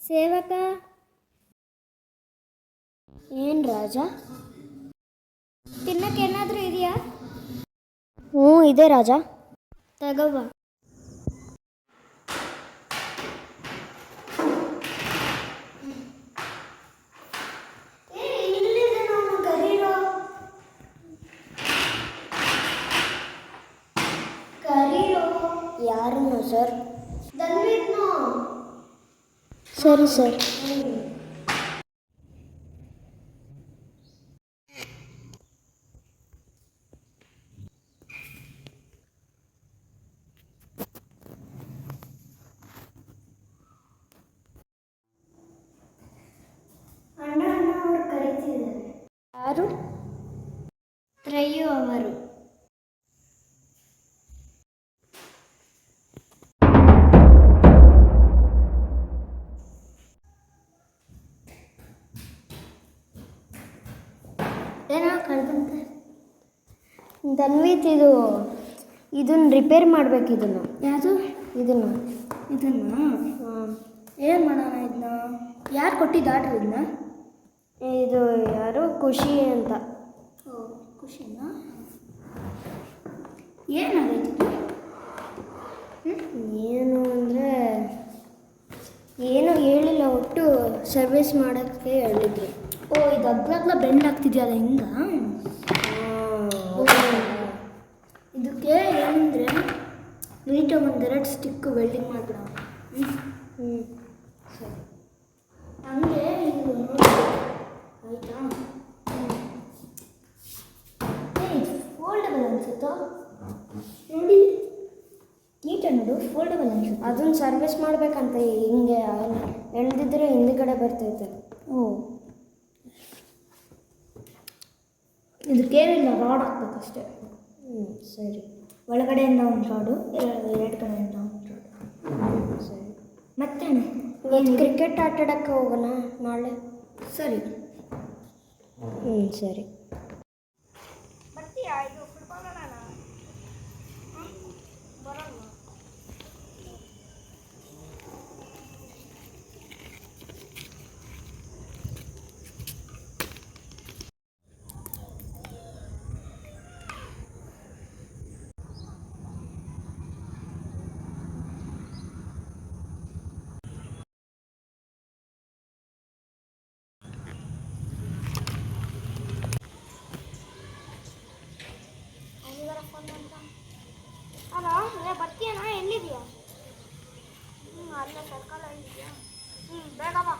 ಸೇವಕ. ಏನು ರಾಜ? ತಿನ್ನಕ್ಕೆ ಏನಾದರೂ ಇದೆಯಾ? ಹ್ಞೂ ಇದೆ ರಾಜ. ತಗೋವಾ. ಯಾರನ್ನು ಸರ್? ಸರಿ ಸರ್. ಅಣ್ಣ ಅವರು ಕರೀತಿದ್ದಾರೆ. ಯಾರು? ತ್ರಯ್ಯು ಅವರು. ಏನೋ ಕರೆದಂತೆ. ಧನ್ವಿತ್, ಇದನ್ನು ರಿಪೇರ್ ಮಾಡಬೇಕು. ಇದನ್ನು ಯಾವುದು? ಇದನ್ನು ಹಾಂ. ಏನು ಮಾಡೋಣ ಇದನ್ನ? ಯಾರು ಕೊಟ್ಟಿದ್ದು ಆರ್ಡ್ರ್ ಇದನ್ನ? ಇದು ಯಾರು? ಖುಷಿ ಅಂತ. ಓ, ಖುಷಿನಾ? ಏನಾಗೈತಿತ್ತು? ಏನು ಅಂದರೆ ಏನೂ ಹೇಳಿಲ್ಲ, ಒಟ್ಟು ಸರ್ವಿಸ್ ಮಾಡೋಕ್ಕೆ ಹೇಳಿದ್ರು. ಓ, ಇದು ಅಗ್ಲಗ್ಲ ಬೆಂಡ್ ಆಗ್ತಿದೆಯಲ್ಲ, ಹಿಂಗ? ಇದಕ್ಕೆ ಏನಂದರೆ ನೀಟಾಗಿ ಒಂದೆರಡು ಸ್ಟಿಕ್ಕು ವೆಲ್ಡಿಂಗ್ ಮಾಡಿಬಿಡೋಣ. ಹ್ಞೂ ಸರಿ. ಹಂಗೆ ಇದು ಆಯಿತಾ? ಇದು ಫೋಲ್ಡಬಲ್ ಅನಿಸುತ್ತೋ ನೋಡಿ. ನೀಟಾಗಿ ನೋಡು, ಫೋಲ್ಡಬಲ್ ಅನಿಸುತ್ತೆ. ಅದನ್ನು ಸರ್ವಿಸ್ ಮಾಡಬೇಕಂತ. ಹಿಂಗೆ ಎಳ್ದಿದ್ರೆ ಹಿಂದುಗಡೆ ಬರ್ತೈತೆ. ಓ, ಇದಕ್ಕೇನಿಲ್ಲ, ರಾಡ್ ಹಾಕ್ಬೇಕಷ್ಟೆ. ಸರಿ. ಒಳಗಡೆಯಿಂದ ಒಂದು ರಾಡು, ಎರಡು ಕಡೆಯಿಂದ ಒಂದು ರಾಡು. ಸರಿ. ಮತ್ತೇನು? ಇವತ್ತು ಕ್ರಿಕೆಟ್ ಆಟಾಡೋಕ್ಕೆ ಹೋಗೋಣ ನಾಳೆ? ಸರಿ. ಸರಿ. ಬರ್ತೀಯಾ? ಇದು ಫುಟ್ಬಾಲ್ ಆಡೋಣ? ಬರೋಣ. ಅಲ್ಲ, ಬರ್ತೀಯನಾ? ಎಲ್ಲಿದೆಯಾ? ಅಲ್ಲೇ ಸರ್ಕಲ್ ಆಗಿದೆಯಾ? ಬೇಗ ಬಾ.